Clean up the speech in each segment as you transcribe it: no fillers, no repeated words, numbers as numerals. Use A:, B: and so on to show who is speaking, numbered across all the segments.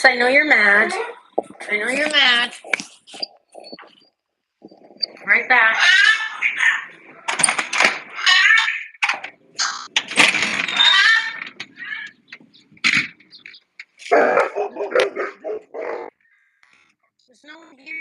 A: Yes, I know you're mad. I know you're mad. Right back. There's no one here.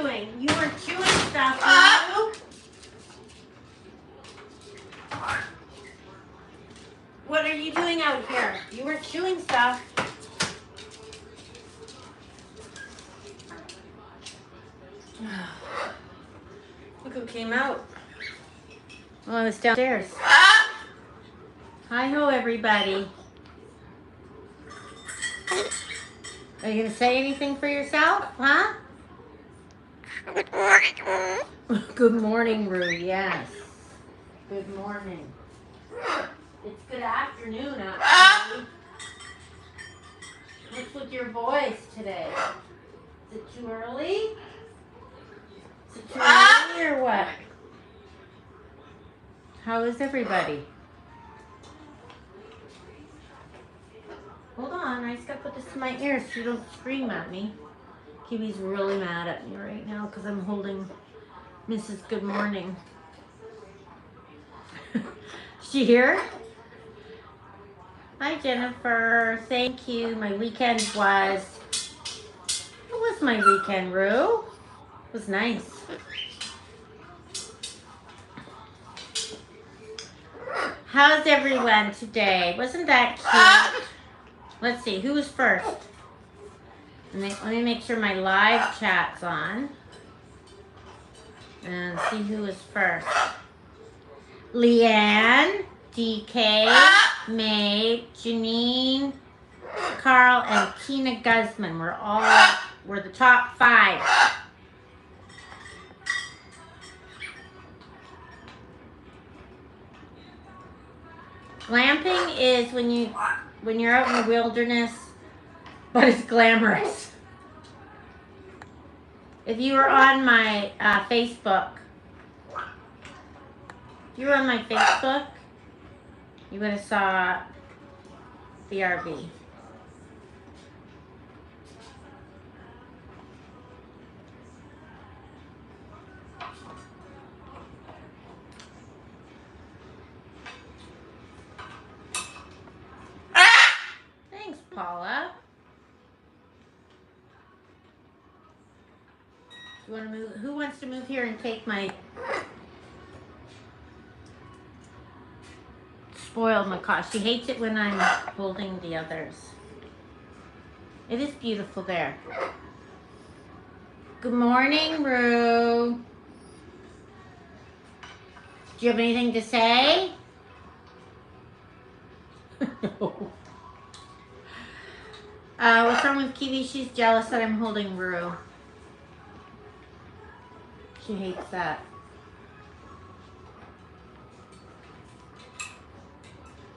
A: doing? You were chewing stuff, were you? What are you doing out here? You were chewing stuff. Look who came out. Well, I was downstairs. Hi-ho, everybody. Are you going to say anything for yourself, huh? Good morning. Good morning, Rue, yes. Good morning. It's good afternoon, actually. What's with your voice today? Is it too early? Is it too early or what? How is everybody? Hold on, I just gotta put this in my ear so you don't scream at me. Kiwi's really mad at me right now because I'm holding Mrs. Good Morning. Is she here? Hi, Jennifer. Thank you. My weekend was... What was my weekend, Rue? It was nice. How's everyone today? Wasn't that cute? Let's see, who was first? Let me make sure my live chat's on. And see who was first. Leanne, DK, May, Janine, Carl, and Tina Guzman. We're the top 5. Glamping is when you're out in the wilderness, but it's glamorous. If you were on my Facebook, you would have saw the RV. Thanks, Paula. You want to move? Who wants to move here and take my spoiled macaw? She hates it when I'm holding the others. It is beautiful there. Good morning, Rue. Do you have anything to say? No. What's wrong with Kiwi? She's jealous that I'm holding Rue. She hates that.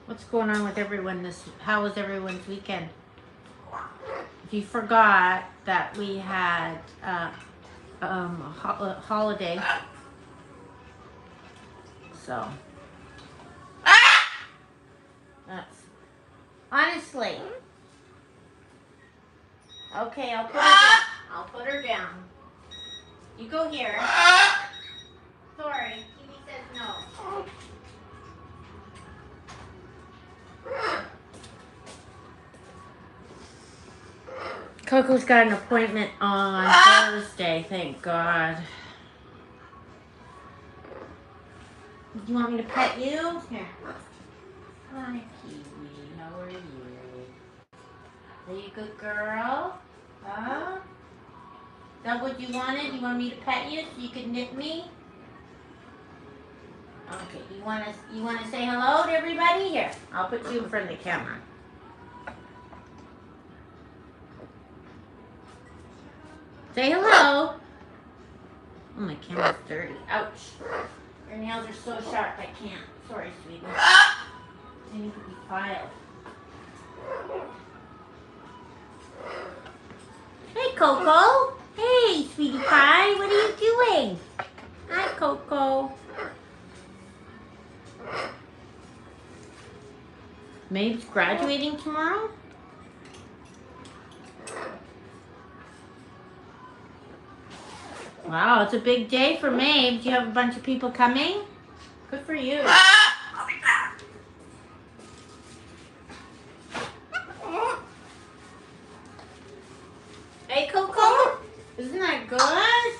A: What's going on with everyone how was everyone's weekend? If you forgot that we had a holiday. So. That's honestly. Okay, I'll put her down. You go here. Sorry, Kiwi says no. Coco's got an appointment on Thursday, thank God. You want me to pet you? Here. Hi, Kiwi. How are you? Are you a good girl? Huh? Is that what you wanted? You want me to pet you so you can nip me? Okay, you wanna say hello to everybody? Here, I'll put you in front of the camera. Say hello. Oh, my camera's dirty. Ouch. Your nails are so sharp I can't. Sorry, sweetie. They need to be filed. Hey, Coco. Hey, sweetie pie. What are you doing? Hi, Coco. Maeve's graduating tomorrow? Wow, it's a big day for Maeve. Do you have a bunch of people coming? Good for you. I'll be back. Hey, Coco. Isn't that good?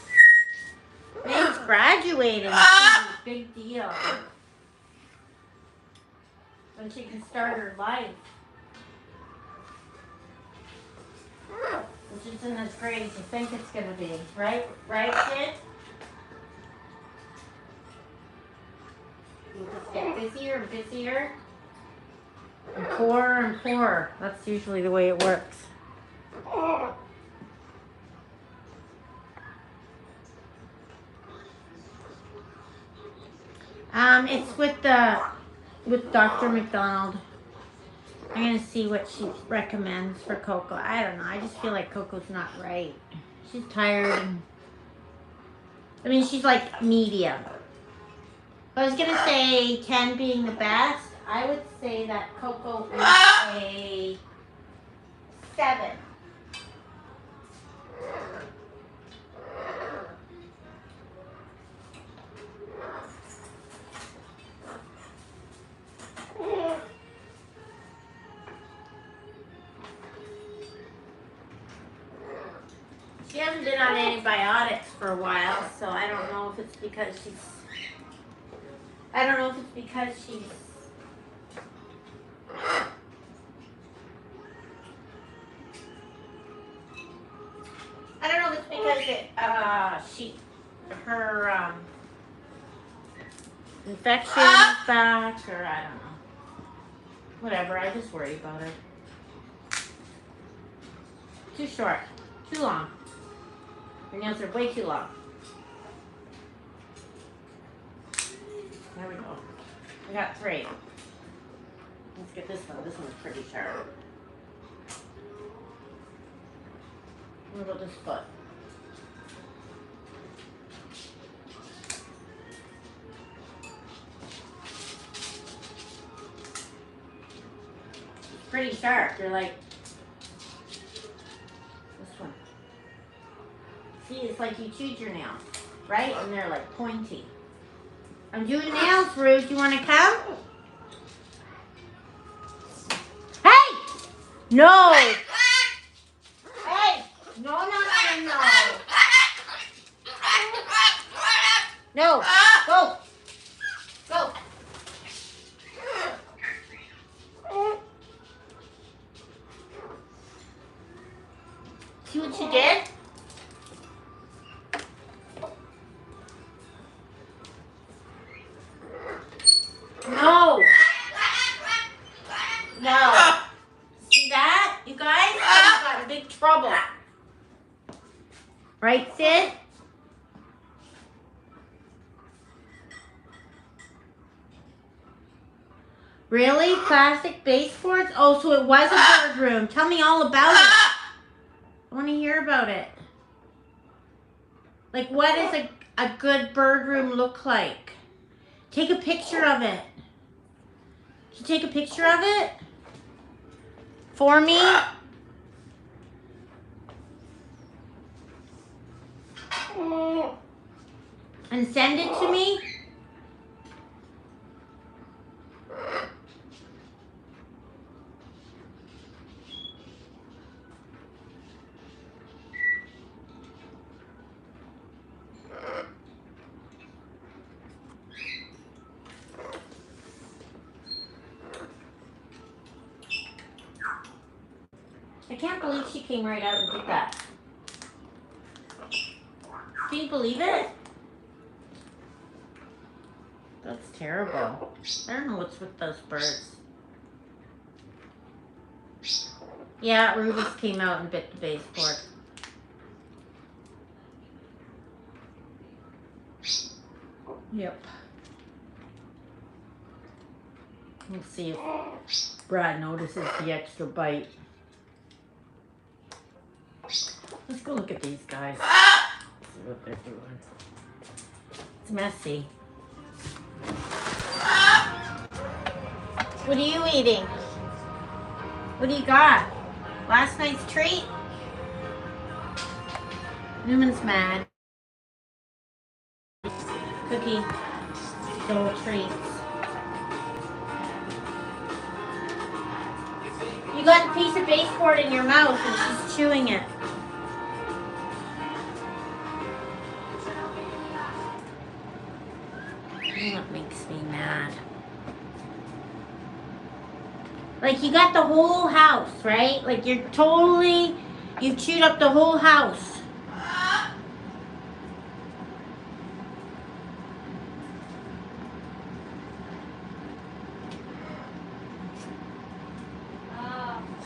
A: So she can start her life. Which isn't as great as you think it's going to be. Right? Right, kid? You just get busier and busier. And poorer and poorer. That's usually the way it works. It's with Dr. McDonald. I'm gonna see what she recommends for Coco. I don't know. I just feel like Coco's not right. She's tired. I mean, she's like medium. I was gonna say 10 being the best. I would say that Coco is a 7. She hasn't been on antibiotics for a while, so I don't know if it's because she's I don't know if it's because she's her infection is back, or I don't know. Whatever, I just worry about her. Too short, too long. Her nails are way too long. There we go. I got 3. Let's get this one. This one's pretty sharp. What about this foot? Pretty sharp. You're like this one. See, it's like you chewed your nails, right? And they're like pointy. I'm doing nails, Rude. You want to come? Hey! No! Hey! No, no, no, no. No. Go. Go. See what you did? No. No. See that, you guys? You got in big trouble. Right, Sid? Really? Plastic baseboards? Oh, so it was a bird room. Tell me all about it. I want to hear about it. Like, what does a good bird room look like? Take a picture of it. Can you take a picture of it? For me? And send it to me? I can't believe she came right out and did that. Can you believe it? That's terrible. I don't know what's with those birds. Yeah, Rubus came out and bit the baseboard. Yep. We'll see if Brad notices the extra bite. Let's go look at these guys. See what they're doing. It's messy. What are you eating? What do you got? Last night's treat? Newman's mad. Cookie. Dole treats. You got the piece of baseboard in your mouth and she's chewing it. That makes me mad. Like you got the whole house, right? Like you've chewed up the whole house.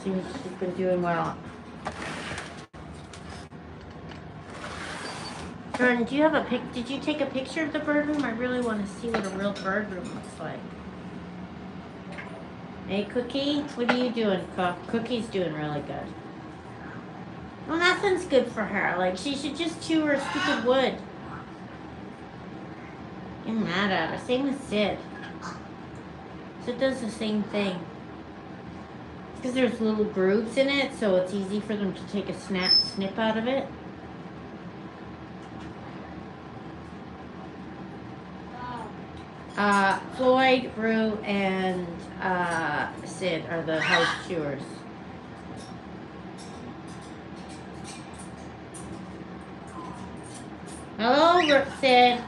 A: She's been doing well. Jordan, do you have did you take a picture of the bird room? I really want to see what a real bird room looks like. Hey, Cookie, what are you doing, Cook? Cookie's doing really good. Well, nothing's good for her. Like, she should just chew her stupid wood. You're mad at her. Same with Sid. Sid does the same thing. Because there's little grooves in it, so it's easy for them to take a snip out of it. Floyd, Rue, and Sid are the house chewers. Hello, Sid.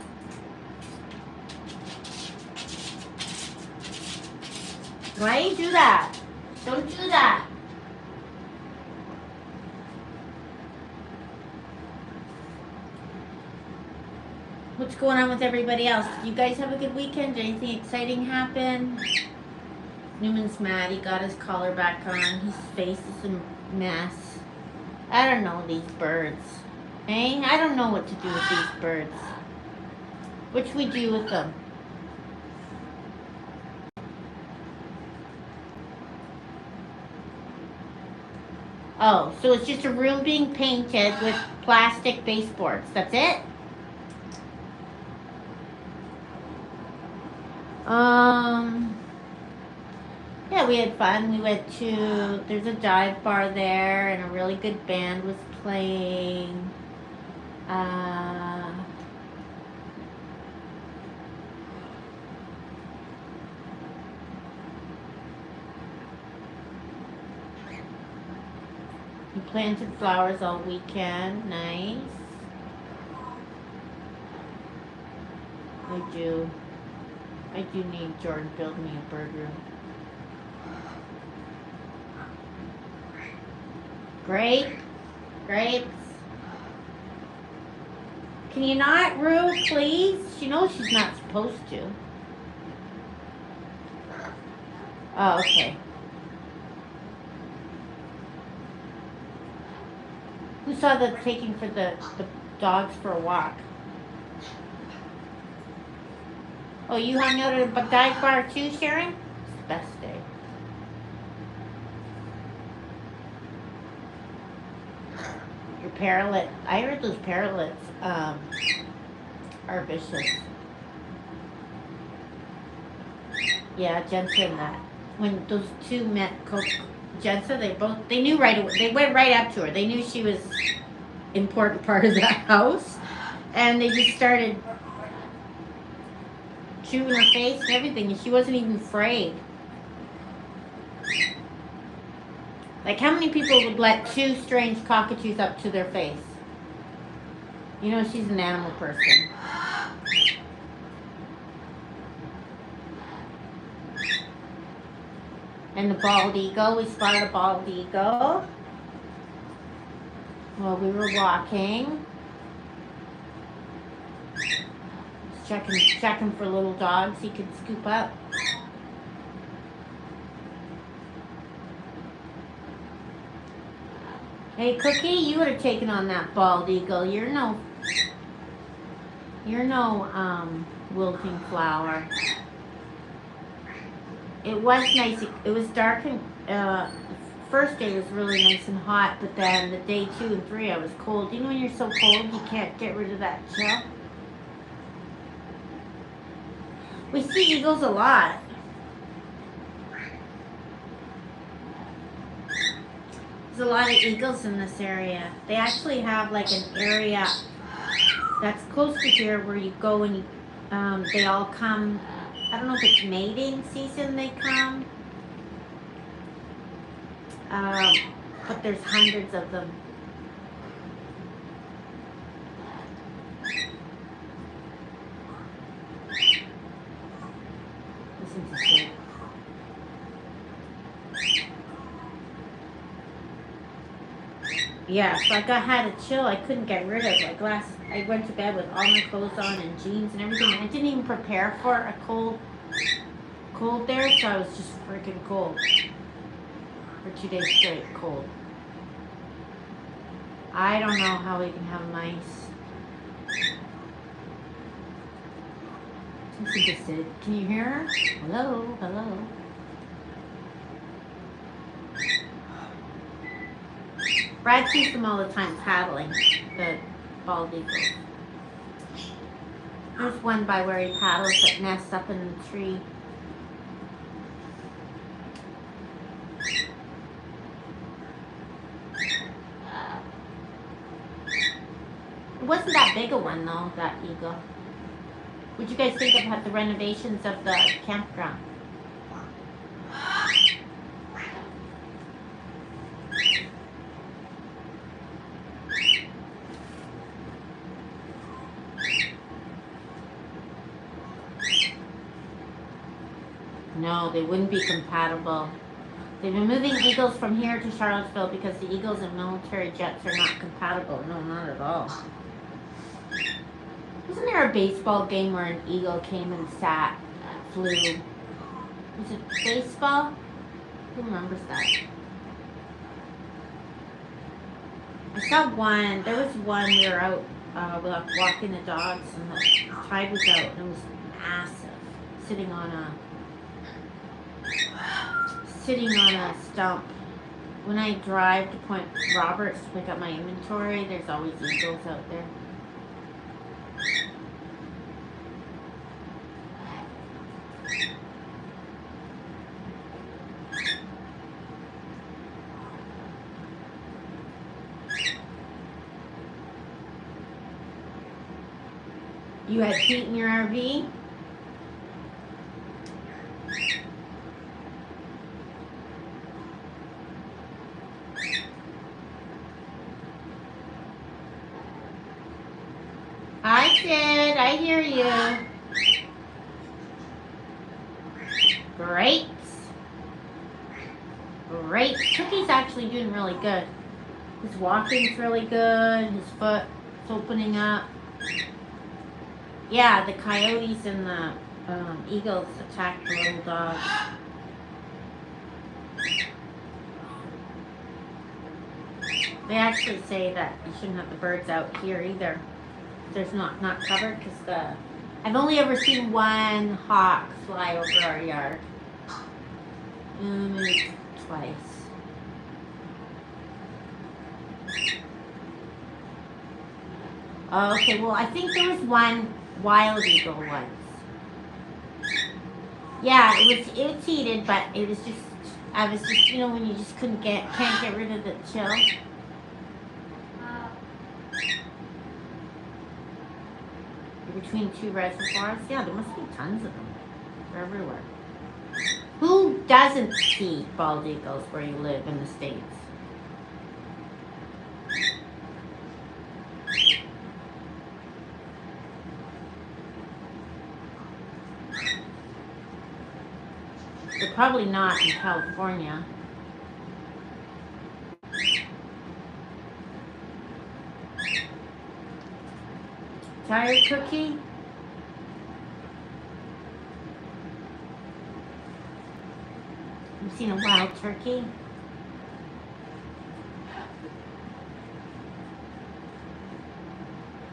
A: Why you do that? Don't do that. What's going on with everybody else? Did you guys have a good weekend? Did anything exciting happen? Newman's mad. He got his collar back on. His face is a mess. I don't know these birds. Hey, I don't know what to do with these birds. What should we do with them? Oh, so it's just a room being painted with plastic baseboards. That's it? Yeah, we had fun. We went to, there's a dive bar there, and a really good band was playing. We planted flowers all weekend. Nice. I do need Jordan to build me a bird room. Grapes. Can you not, Rue, please? She knows she's not supposed to. Oh, okay. Who saw the taking for the dogs for a walk? Oh, you hung out at a dive bar too, Sharon? It's the best day. Your parrot. I heard those parrots are vicious. Yeah, Jensen and that. When those two met Jensen, they knew right away. They went right up to her. They knew she was an important part of that house. And they just started chewing her face and everything, and she wasn't even afraid. Like, how many people would let two strange cockatoos up to their face? You know, she's an animal person. And the bald eagle, we spotted a bald eagle while we were walking. Checking for little dogs he could scoop up. Hey, Cookie, you would have taken on that bald eagle. You're no wilting flower. It was nice. It was dark and first day was really nice and hot, but then the day 2 and 3 I was cold. You know when you're so cold you can't get rid of that chill? We see eagles a lot. There's a lot of eagles in this area. They actually have like an area that's close to here where you go and they all come. I don't know if it's mating season they come. But there's hundreds of them. Listen to Sid. Yeah, so like I had a chill I couldn't get rid of. Like I went to bed with all my clothes on and jeans and everything. And I didn't even prepare for a cold there, so I was just freaking cold. For 2 days straight, cold. I don't know how we can have mice. She's interested. Can you hear her? Hello, hello. Brad sees them all the time paddling, the bald eagles. There's one by where he paddles that nests up in the tree. It wasn't that big a one though, that eagle. What'd you guys think about the renovations of the campground? No, they wouldn't be compatible. They've been moving eagles from here to Charlottesville because the eagles and military jets are not compatible. No, not at all. Wasn't there a baseball game where an eagle came and flew? Was it baseball? Who remembers that? I saw one. There was one. We were out walking the dogs, and the tide was out, and it was massive, sitting on a stump. When I drive to Point Roberts to pick up my inventory, there's always eagles out there. You had heat in your RV? I did. I hear you. Great. Great. Cookie's actually doing really good. His walking's really good. His foot's opening up. Yeah, the coyotes and the eagles attacked the little dog. They actually say that you shouldn't have the birds out here either. There's not covered because I've only ever seen one hawk fly over our yard. Maybe twice. Oh, okay, well I think there was one wild eagle once. Yeah, it was heated, but it was just you know when you just can't get rid of the chill. Between two reservoirs, yeah, there must be tons of them. They're everywhere. Who doesn't see bald eagles where you live in the States? They're probably not in California. Tired, Cookie? You've seen a wild turkey?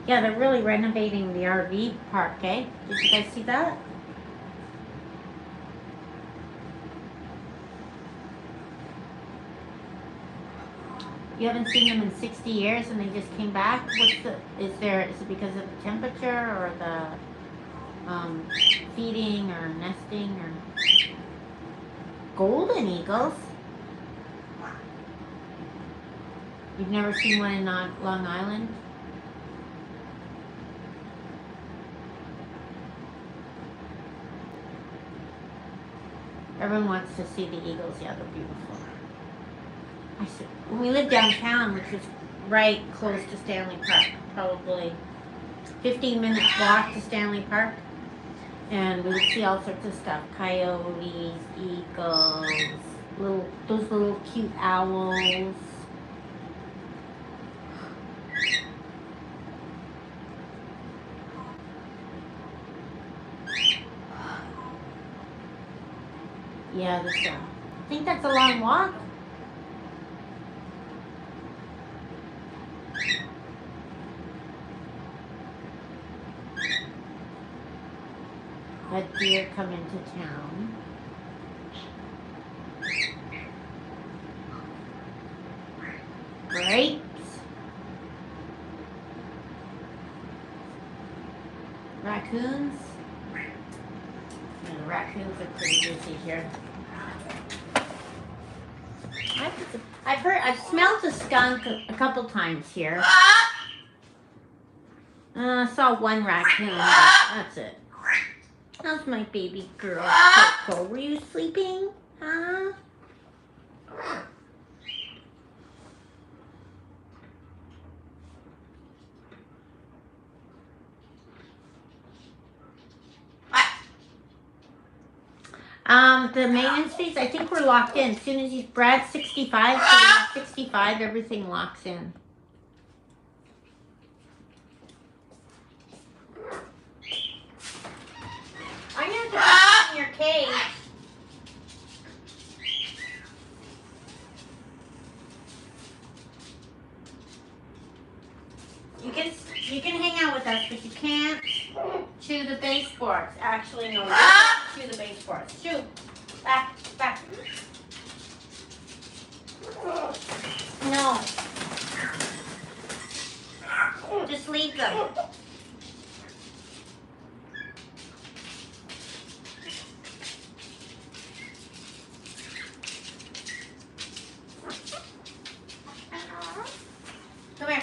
A: Yeah, they're really renovating the RV park, eh? Did you guys see that? You haven't seen them in 60 years and they just came back? Is it because of the temperature or the feeding or nesting or golden eagles? You've never seen one in Long Island? Everyone wants to see the eagles. Yeah, they're beautiful. When we lived downtown, which was right close to Stanley Park, probably 15 minutes walk to Stanley Park, and we would see all sorts of stuff: coyotes, eagles, those little cute owls. Yeah, this one. I think that's a long walk. Let deer come into town. Grapes. Raccoons. Yeah, the raccoons are pretty busy here. I've smelled a skunk a couple times here. I saw one raccoon, but that's it. How's my baby girl, Coco? Were you sleeping? Huh? The maintenance fees, I think we're locked in. As soon as he's Brad's 65, so when he's 65, everything locks in. I'm gonna have to put you in your cage. You can hang out with us, but you can't chew the baseboards. Actually, no, you can't chew the baseboards. Chew. Back, back. No. Just leave them. Come here.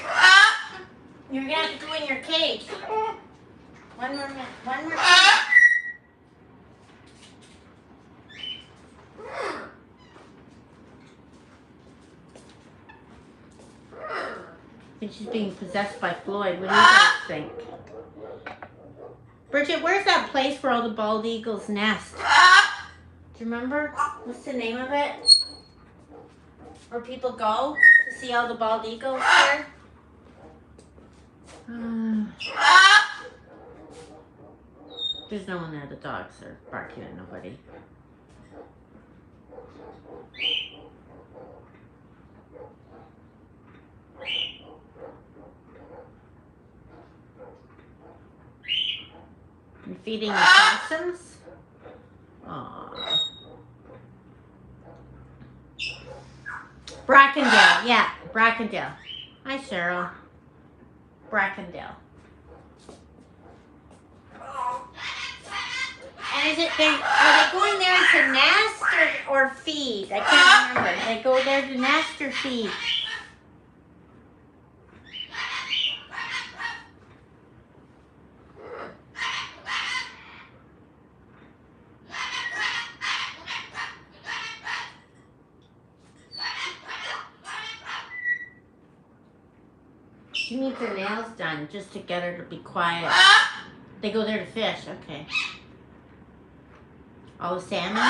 A: You're gonna have to go in your cage. One more minute. One more minute. I think she's being possessed by Floyd. What do you guys think? Bridget, where's that place where all the bald eagles nest? Do you remember? What's the name of it? Where people go to see all the bald eagles there? There's no one there. The dogs are barking at nobody. You're feeding the possums? Aww. Brackendale, yeah, Brackendale. Hi, Cheryl. Brackendale. And are they going there to nest or feed? I can't remember. They go there to nest or feed? She needs her nails done just to get her to be quiet. They go there to fish, okay. All the salmon?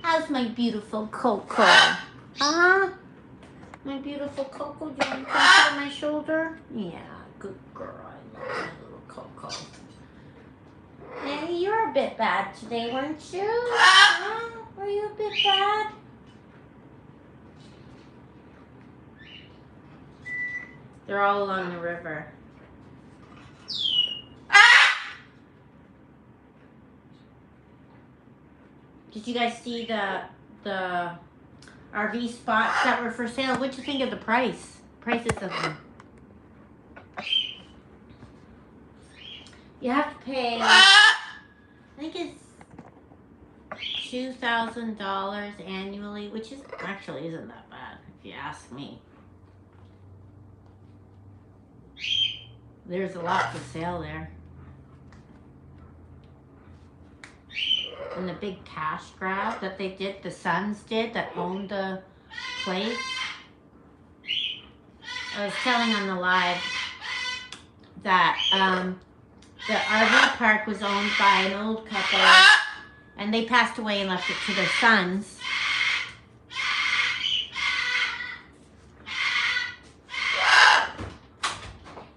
A: How's my beautiful Coco? Huh? My beautiful Coco, do you want to come sit on my shoulder? Yeah, good girl. I love my little Coco. Hey, you're a bit bad today, weren't you? Huh? Were you a bit bad? They're all along the river. Did you guys see the RV spots that were for sale? What'd you think of the prices of them? You have to pay, I think it's $2,000 annually, which actually isn't that bad, if you ask me. There's a lot for sale there. And the big cash grab that they did, the Sons did, that owned the place. I was telling on the live that the RV park was owned by an old couple, and they passed away and left it to their sons.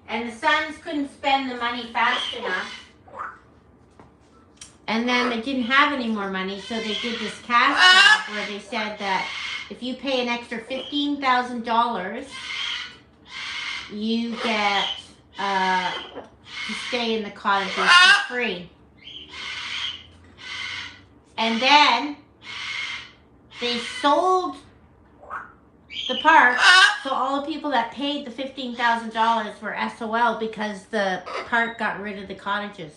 A: And the sons couldn't spend the money fast enough. And then they didn't have any more money, so they did this cash grab where they said that if you pay an extra $15,000, you get to stay in the cottages for free. And then they sold the park, so all the people that paid the $15,000 were SOL because the park got rid of the cottages.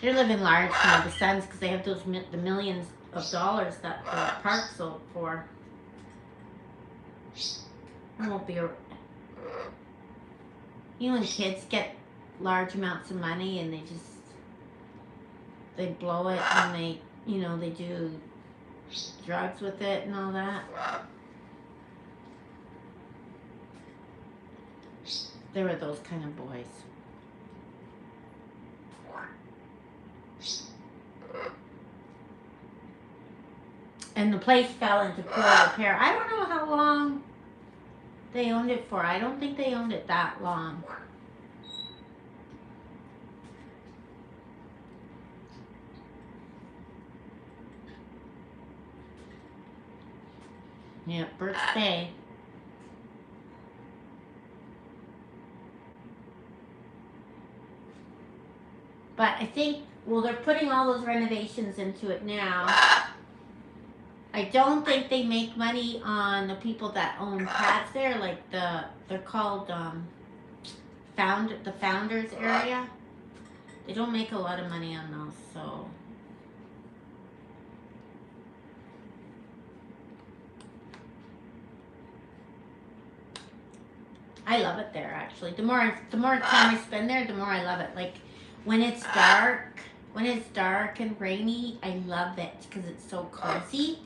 A: They're living large now, the Suns, because they have those the millions of dollars that the park sold for. It won't be a... You know when kids get large amounts of money and they blow it and they, you know, they do drugs with it and all that. They were those kind of boys. And the place fell into poor repair. I don't know how long they owned it for. I don't think they owned it that long. Yeah, Burt's Bay. But I think, well, they're putting all those renovations into it now. I don't think they make money on the people that own pads there, like they're called the founders area. They don't make a lot of money on those, so. I love it there, actually. The more time I spend there, the more I love it. Like when it's dark and rainy, I love it because it's so cozy.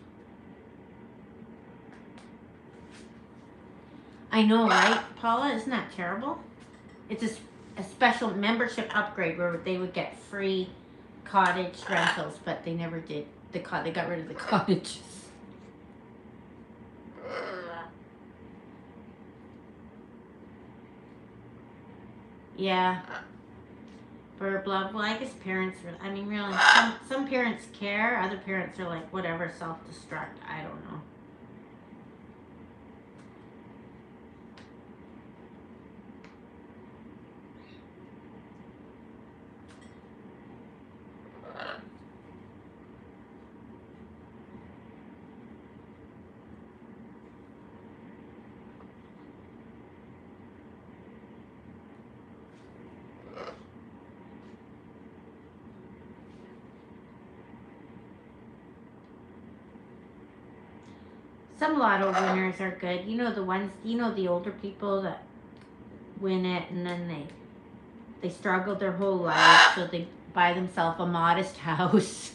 A: I know, right, Paula? Isn't that terrible? It's a special membership upgrade where they would get free cottage rentals, but they never did. They got rid of the cottages. Yeah. Burb love. Well, I guess parents are, I mean, really, some parents care. Other parents are like, whatever, self-destruct. I don't know. Some lotto winners are good. You know the ones, you know the older people that win it and then they struggled their whole life, so they buy themselves a modest house.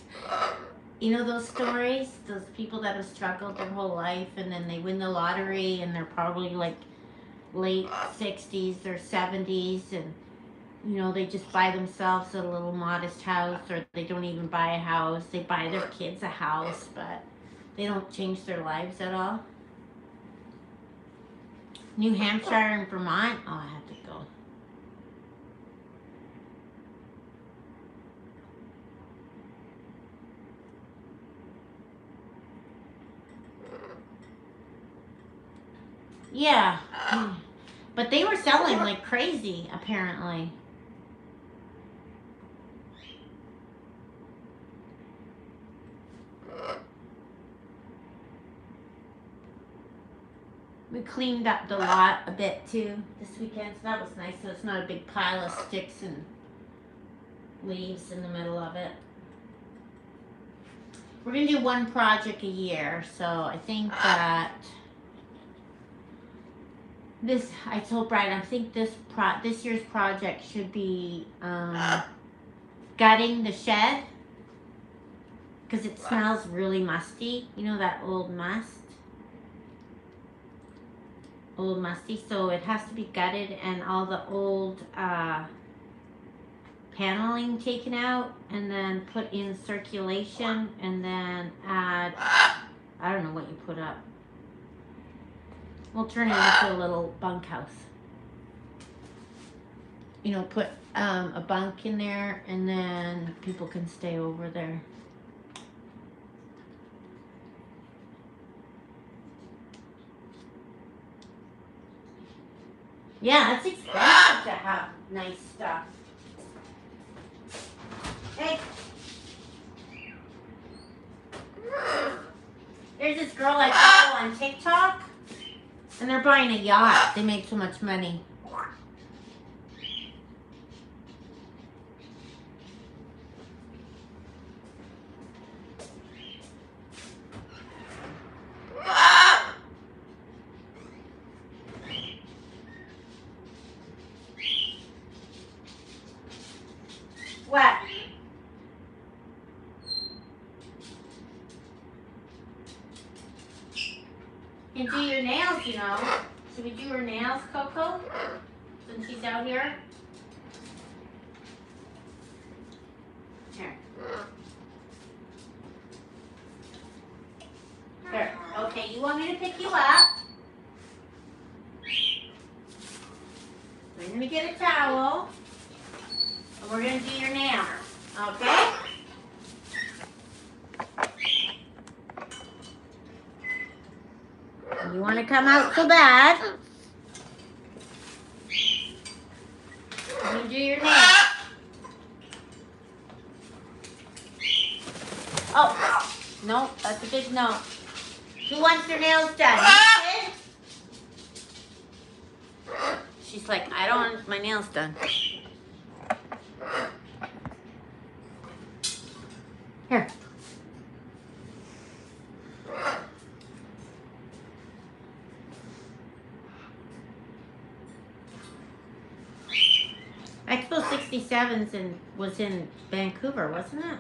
A: You know those stories? Those people that have struggled their whole life and then they win the lottery and they're probably like late 60s or 70s and you know they just buy themselves a little modest house, or they don't even buy a house. They buy their kids a house, but they don't change their lives at all. New Hampshire and Vermont. Oh, I have to go. Yeah. But they were selling like crazy, apparently. We cleaned up the lot a bit too this weekend, so that was nice. So it's not a big pile of sticks and leaves in the middle of it. We're gonna do one project a year, so I think that this, I told Brian, I think this year's project should be gutting the shed because it smells really musty. You know that old must? Old musty, so it has to be gutted and all the old paneling taken out and then put in circulation and then add, I don't know what you put up. We'll turn it into a little bunkhouse. you know, put a bunk in there, and then people can stay over there. Yeah, it's expensive to have nice stuff. Hey. There's this girl I follow on TikTok, and they're buying a yacht. They make so much money. What? You can do your nails, you know. Should we do her nails, Coco? Since she's out here? Here. Here. Okay, you want me to pick you up? We're going to get a towel. And we're going to do your nails. Okay? You want to come out so bad? You do your nails. Oh, no, that's a big no. Who wants their nails done? You did? She's like, I don't want my nails done. Here. Expo 67's was in Vancouver, wasn't it?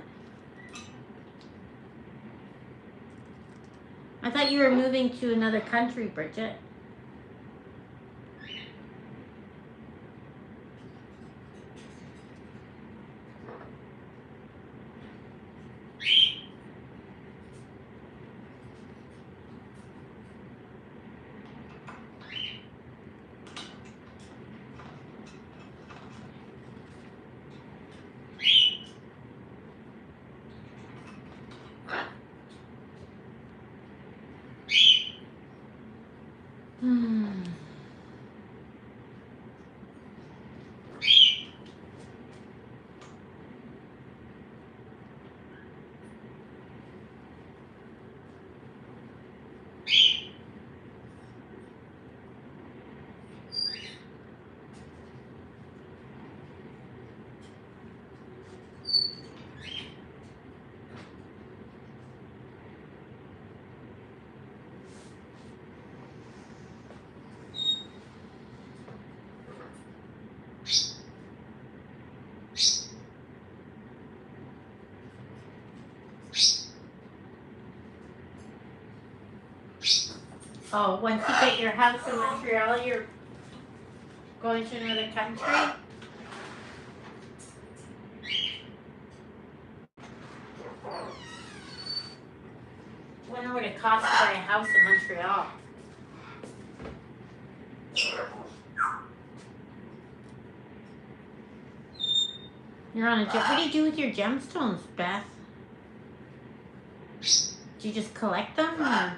A: I thought you were moving to another country, Bridget. Oh, once you get your house in Montreal, you're going to another country? I wonder what it costs to buy a house in Montreal. You're on a gem. What do you do with your gemstones, Beth? Do you just collect them? Or?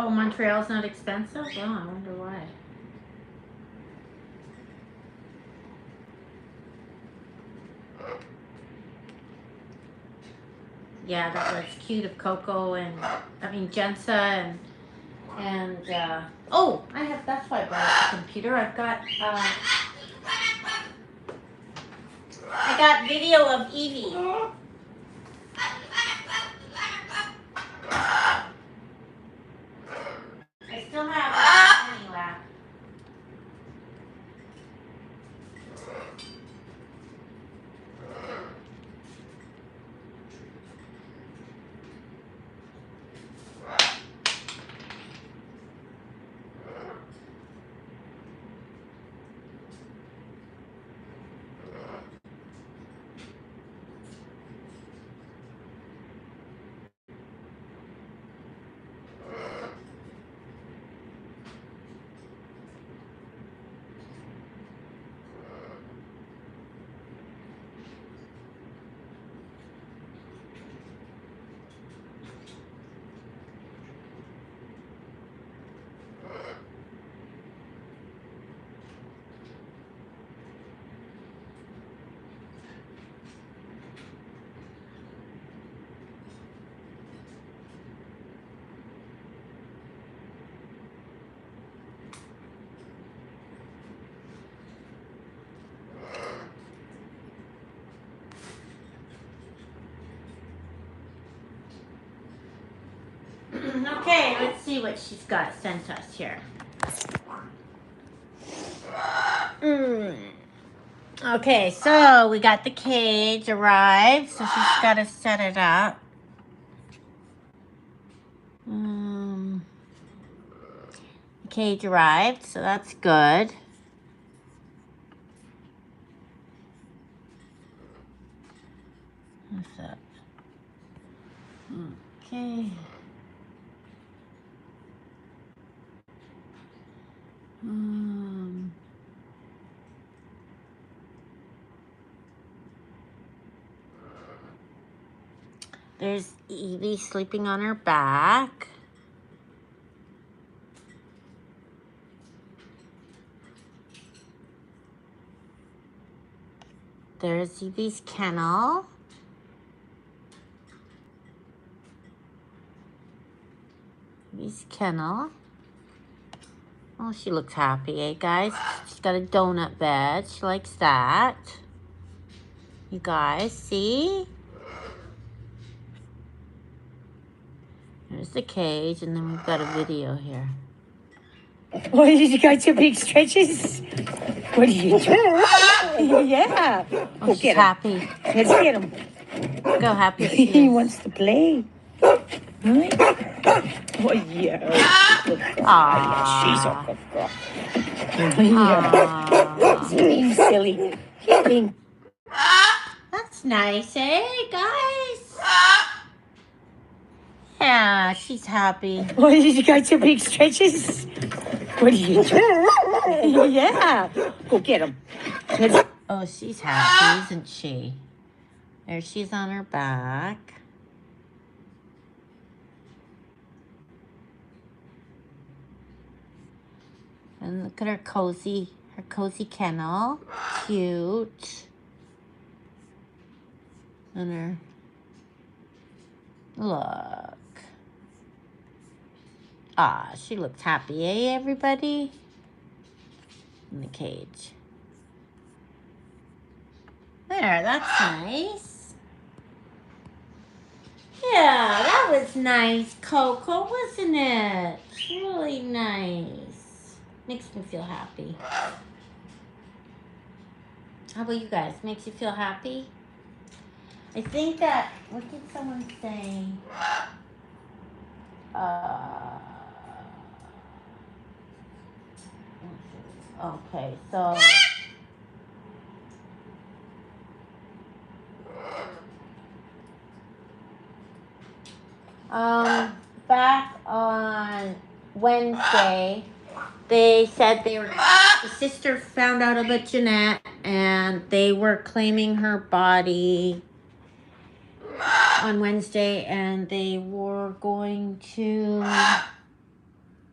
A: Oh, Montreal's not expensive? Oh, I wonder why. Yeah, that was cute of Coco and, Jensa oh, that's why I brought up the computer. I got video of Evie. I still have Penny left. Okay, let's see what she's got sent us here. Okay, so we got the cage arrived, so she's got to set it up. The cage arrived, so that's good. What's that? Okay. There's Evie sleeping on her back. There's Evie's kennel. Evie's kennel. Oh, she looks happy, eh, guys? She's got a donut bed. She likes that. You guys, see? There's the cage, and then we've got a video here.
B: Oh, you got your big stretches? What are you doing? Yeah.
A: Oh, she's happy.
B: Let's get him.
A: Look how happy she is.
B: He wants to play. Right? Oh, yeah. She's a good girl. Yeah. He's being silly. He's being...
A: That's nice, eh, guys? Yeah, she's happy.
B: Oh, you got your big stretches? What are you doing? Yeah. Go get him.
A: Oh, she's happy, isn't she? There she's on her back. And look at her cozy kennel. Cute. And her... Look. Ah, she looks happy, eh, everybody? In the cage. There, that's nice. Yeah, that was nice, Coco, wasn't it? Really nice. Makes me feel happy. How about you guys? Makes you feel happy? I think that, what did someone say? Okay, so back on Wednesday, they said the sister found out about Jeanette and they were claiming her body on Wednesday, and they were going to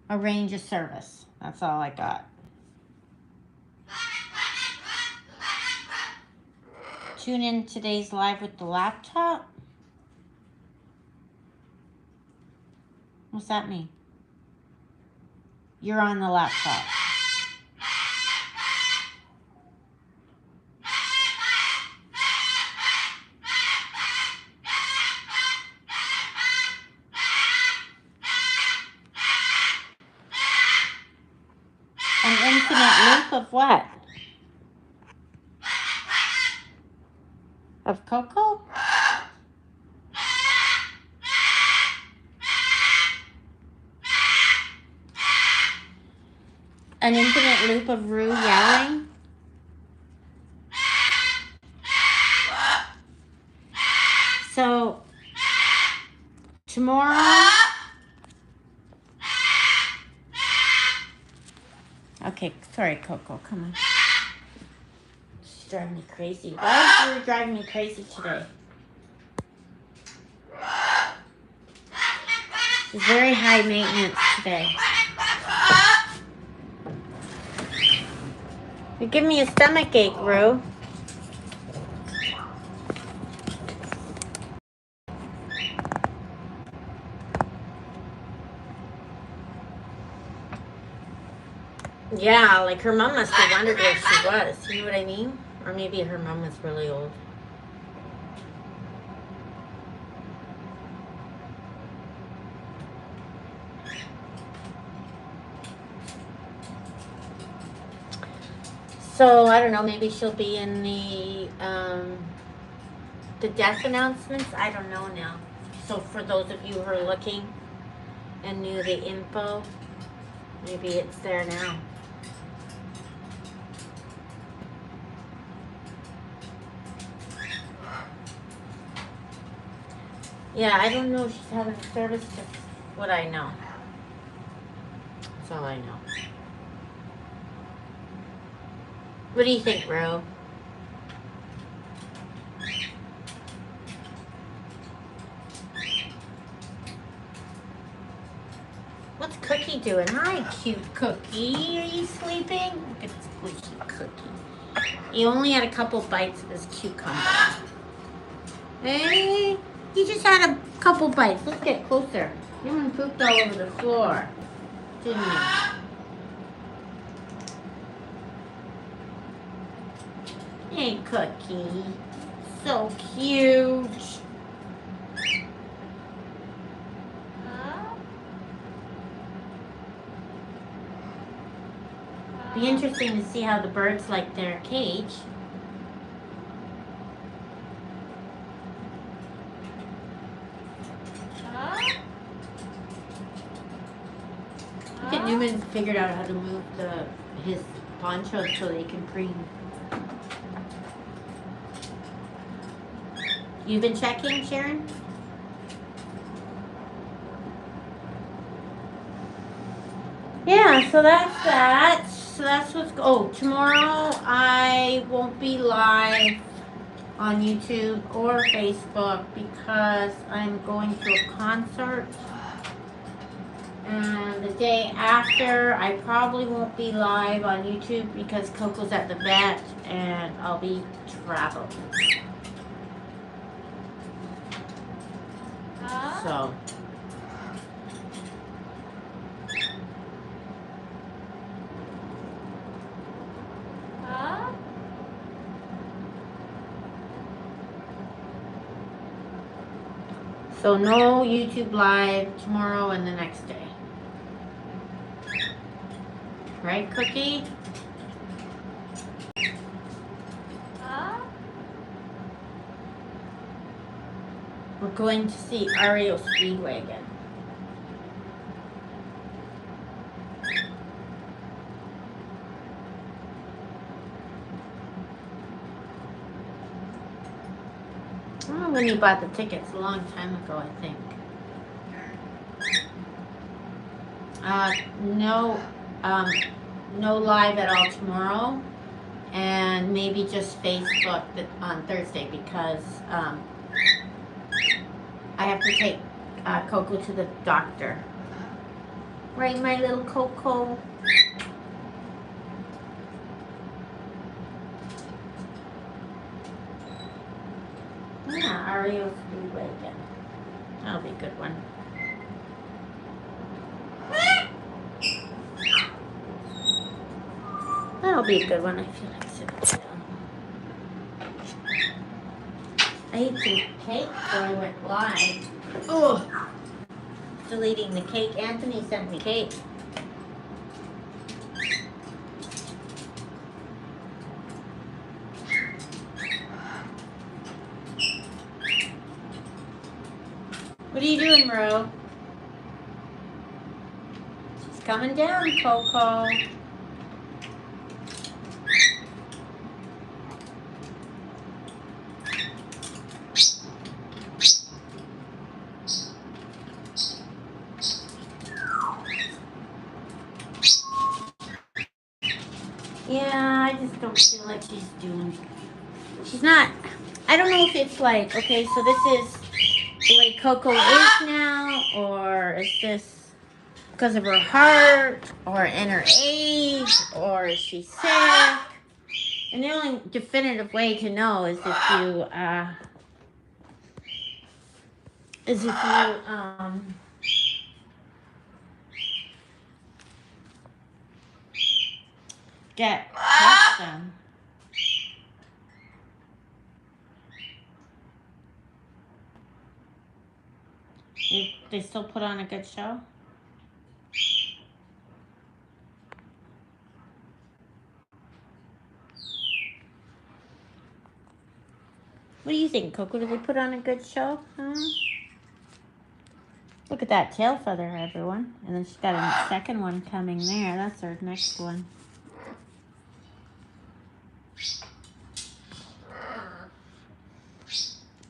A: arrange a service. That's all I got. Tune in today's live with the laptop. What's that mean? You're on the laptop. An infinite loop of what? Of Coco? An infinite loop of Rue yelling? So, tomorrow... Okay, sorry, Coco, come on. She's driving me crazy. Why is Rue driving me crazy today? She's very high maintenance today. You're giving me a stomach ache, Rue. Yeah, like her mom must have wondered where she was. You know what I mean? Or maybe her mom was really old. So, I don't know, maybe she'll be in the death announcements. I don't know now. So, for those of you who are looking and knew the info, maybe it's there now. Yeah, I don't know if she's having service, just what I know. That's all I know. What do you think, Ro? What's Cookie doing? Hi, cute Cookie. Are you sleeping? Look at this squishy Cookie. He only had a couple bites of his cucumber. Hey, he just had a couple bites. Let's get closer. Newman pooped all over the floor, didn't he? Hey, Cookie. So cute. Be interesting to see how the birds like their cage. Look at Newman figured out how to move his poncho so they can preen. You've been checking, Sharon? Yeah, so that's that. So that's what's... Oh, tomorrow I won't be live on YouTube or Facebook because I'm going to a concert. And the day after, I probably won't be live on YouTube because Coco's at the vet and I'll be traveling. So... So no YouTube live tomorrow and the next day. Right, Cookie? We're going to see Ario Speedwagon. I don't know when you bought the tickets, a long time ago, I think. No live at all tomorrow, and maybe just Facebook on Thursday because I have to take Coco to the doctor. Right, my little Coco? Yeah, Ario's food wagon. That'll be a good one. That'll be a good one. I feel like sitting down. I ate some cake before I went live. Oh, still eating the cake. Anthony sent me cake. What are you doing, Ro? She's coming down, Coco. Yeah, I just don't feel like she's doing. She's not. I don't know if it's like, okay, so this is the way Coco is now, or is this because of her heart, or in her age, or is she sick? And the only definitive way to know is if you get test them. They still put on a good show? What do you think, Coco? Did they put on a good show? Huh? Look at that tail feather, everyone. And then she's got a second one coming there. That's her next one.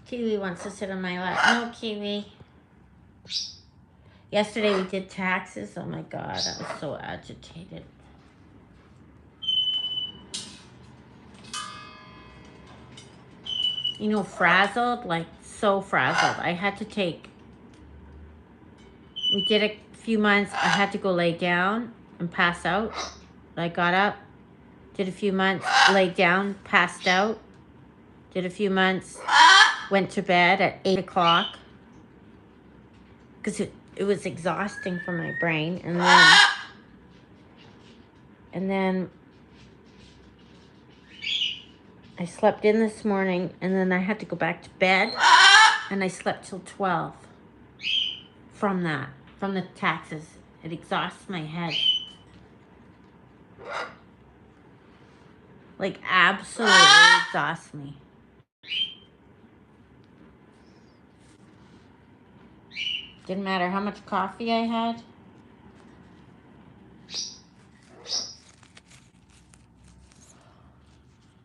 A: Kiwi wants to sit on my lap. No, Kiwi. Yesterday we did taxes. Oh my God, I was so agitated. You know, frazzled, like so frazzled. I had to take, we did a few months, I had to go lay down and pass out. I got up, did a few months, laid down, passed out. Did a few months, went to bed at 8 o'clock. Because it was exhausting for my brain. And then I slept in this morning, and then I had to go back to bed, and I slept till 12 from the taxes. It exhausts my head. Like, absolutely exhausts me. Didn't matter how much coffee I had.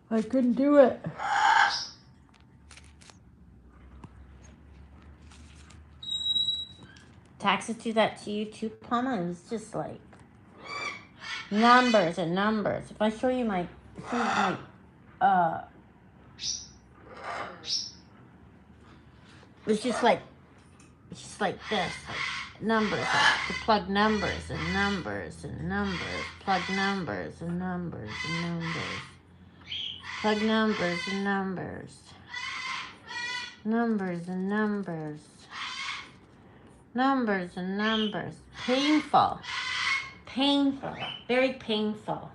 A: I couldn't do it. Taxes do that to you too, Palma. It was just like numbers and numbers. If I show you my it's just like this, like numbers, like to plug numbers and numbers and numbers, plug numbers and numbers and numbers, plug numbers and numbers, numbers and numbers, numbers and numbers. Painful, painful, very painful.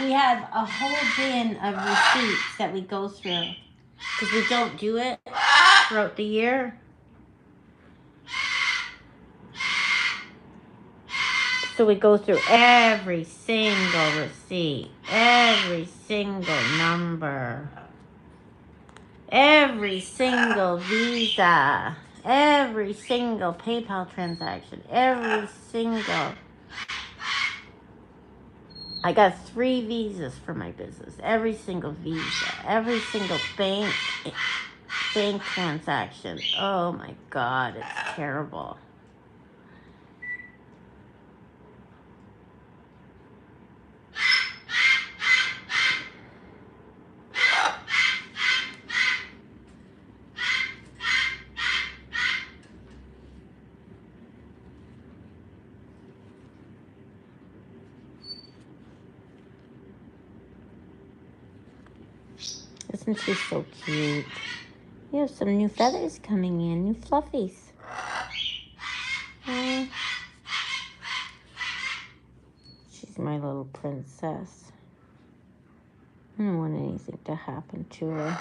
A: We have a whole bin of receipts that we go through because we don't do it throughout the year. So we go through every single receipt, every single number, every single Visa, every single PayPal transaction, every single... I got 3 visas for my business. Every single visa, every single bank bank transaction. Oh my God, it's terrible. Isn't she so cute? You have some new feathers coming in, new fluffies. She's my little princess. I don't want anything to happen to her.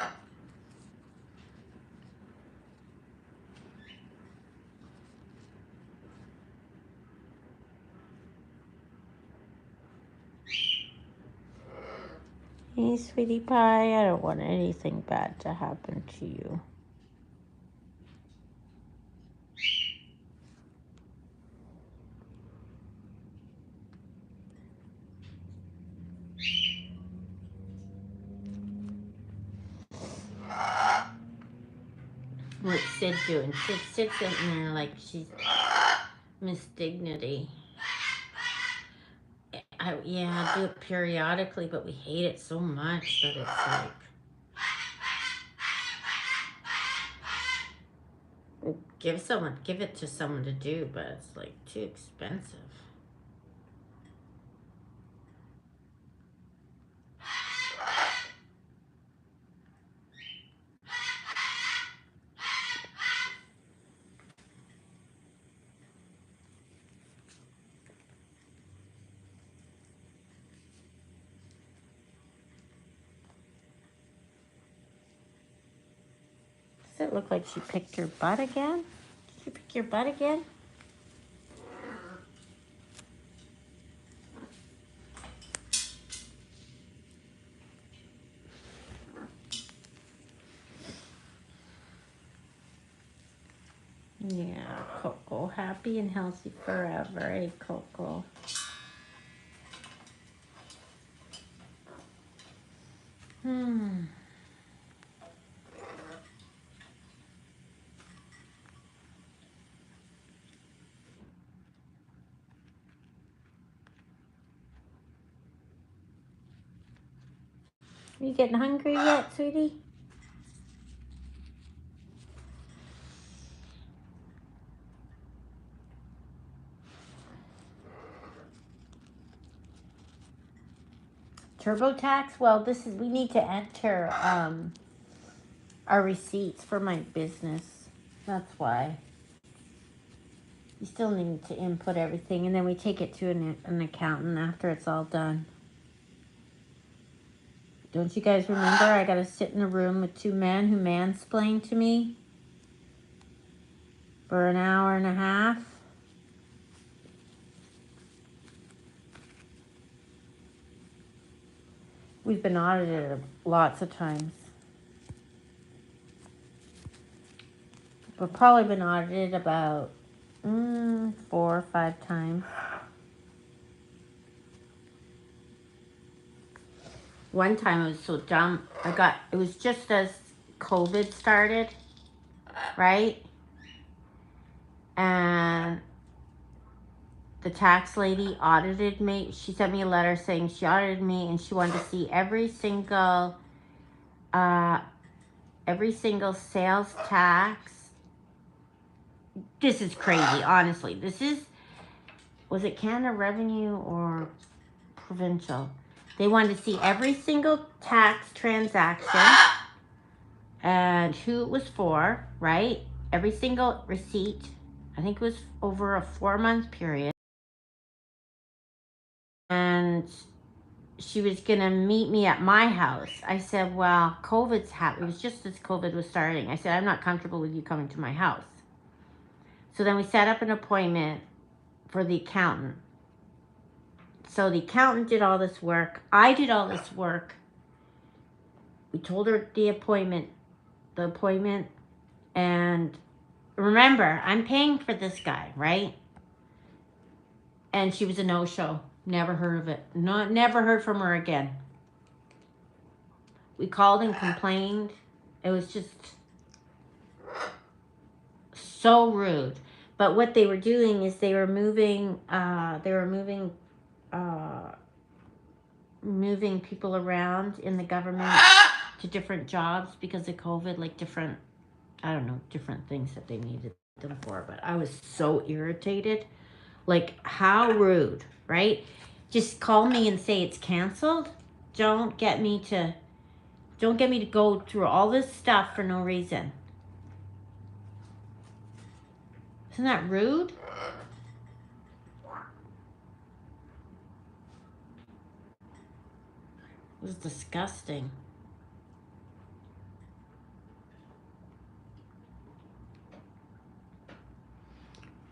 A: Hey, sweetie pie, I don't want anything bad to happen to you. What's Sid doing? Sid sits in there like she's Miss Dignity. Yeah, I do it periodically, but we hate it so much that it's like... Give it to someone to do, but it's like too expensive. Does it look like she picked her butt again? Did you pick your butt again? Yeah, Coco. Happy and healthy forever, eh, Coco? Are you getting hungry yet, sweetie? TurboTax? Well, we need to enter our receipts for my business. That's why. You still need to input everything, and then we take it to an accountant after it's all done. Don't you guys remember I got to sit in a room with two men who mansplain to me for an hour and a half? We've been audited lots of times. We've probably been audited about 4 or 5 times. One time I was so dumb. It was just as COVID started, right? And the tax lady audited me. She sent me a letter saying she audited me and she wanted to see every single sales tax. This is crazy, honestly. Was it Canada Revenue or provincial? They wanted to see every single tax transaction and who it was for, right? Every single receipt. I think it was over a 4-month period. And she was going to meet me at my house. I said, well, COVID's happening. It was just as COVID was starting. I said, I'm not comfortable with you coming to my house. So then we set up an appointment for the accountant. So the accountant did all this work. I did all this work. We told her the appointment. And remember, I'm paying for this guy, right? And she was a no-show. Never heard of it. Never heard from her again. We called and complained. It was just So rude. But what they were doing is they were moving people around in the government to different jobs because of COVID, like different, I don't know, different things that they needed them for. But I was so irritated. Like, how rude, right? Just call me and say it's canceled. Don't get me to go through all this stuff for no reason. Isn't that rude? It was disgusting.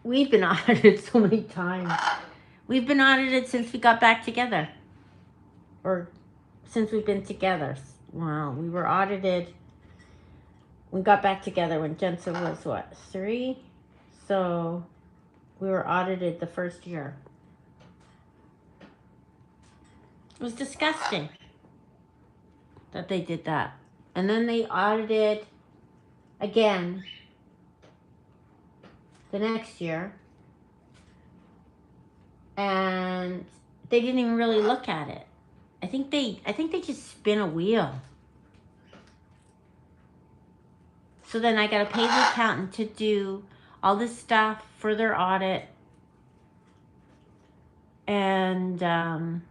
A: We've been audited so many times. We've been audited since we got back together. Or since we've been together. Wow, we were audited. We got back together when Jensen was, what, 3? So we were audited the first year. It was disgusting that they did that. And then they audited again the next year. And they didn't even really look at it. I think they just spin a wheel. So then I got to pay the accountant to do all this stuff for their audit. And then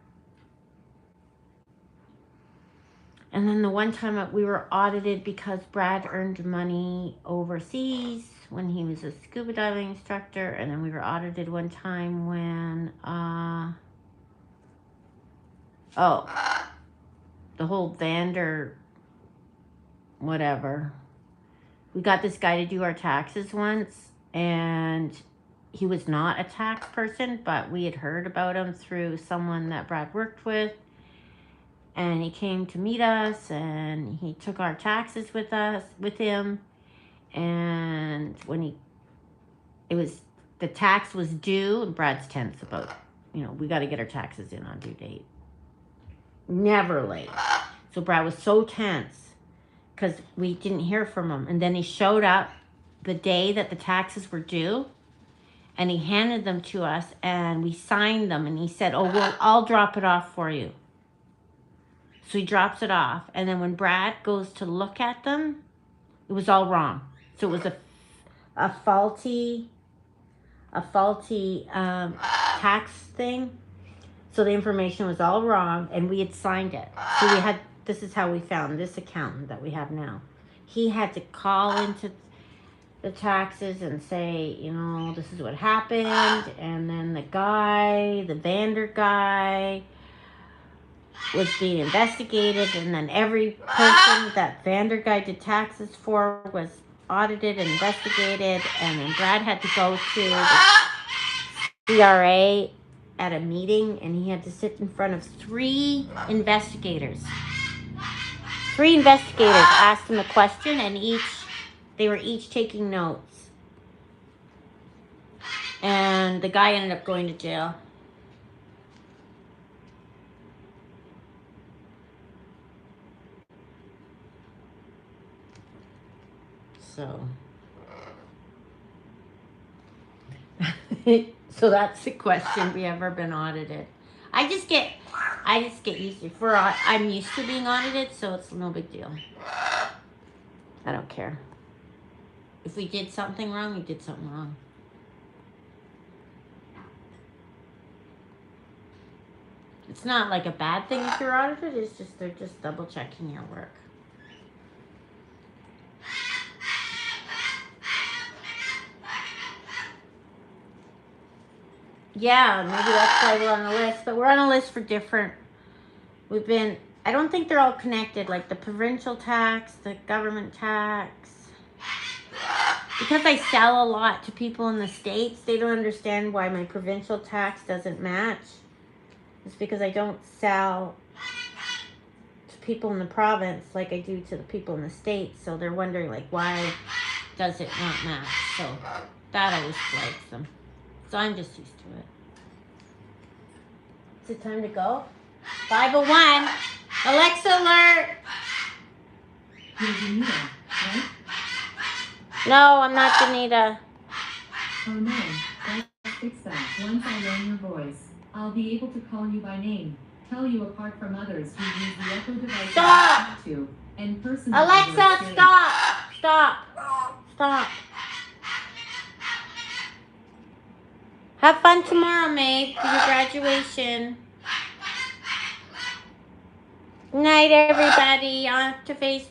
A: the one time we were audited because Brad earned money overseas when he was a scuba diving instructor. And then we were audited one time when, the whole Vander, whatever. We got this guy to do our taxes once, and he was not a tax person, but we had heard about him through someone that Brad worked with. And he came to meet us, and he took our taxes with him. And when the tax was due, and Brad's tense about, we got to get our taxes in on due date. Never late. So Brad was so tense because we didn't hear from him. And then he showed up the day that the taxes were due, and he handed them to us, and we signed them, and he said, "Oh, well, I'll drop it off for you." So he drops it off, and then when Brad goes to look at them, it was all wrong. So it was a faulty tax thing. So the information was all wrong, and we had signed it. So this is how we found this accountant that we have now. He had to call into the taxes and say, this is what happened. And then the Vander guy was being investigated, and then every person that Vander guy did taxes for was audited and investigated, and then Brad had to go to the CRA at a meeting, and he had to sit in front of 3 investigators. 3 investigators asked him a question, and they were each taking notes. And the guy ended up going to jail. So that's the question. Have we ever been audited? I just get used to it. I'm used to being audited, so it's no big deal. I don't care. If we did something wrong, we did something wrong. It's not like a bad thing if you're audited. It's just they're just double checking your work. Yeah, maybe that's why we're on a list. But we're on a list for different. I don't think they're all connected, like the provincial tax, the government tax. Because I sell a lot to people in the States, they don't understand why my provincial tax doesn't match. It's because I don't sell to people in the province like I do to the people in the States. So they're wondering, like, why does it not match? So that always flags them. So I'm just used to it. Is it time to go? 5:01. Alexa alert.
B: You're Danita, right?
A: No, I'm not Danita.
C: Oh no, let's fix that. Once I learn your voice, I'll be able to call you by name, tell you apart from others who use the Echo device
A: Stop!
C: to, and personally.
A: Alexa, stop! Stop! Stop! Have fun tomorrow, May, for your graduation. Good night, everybody. On to Facebook.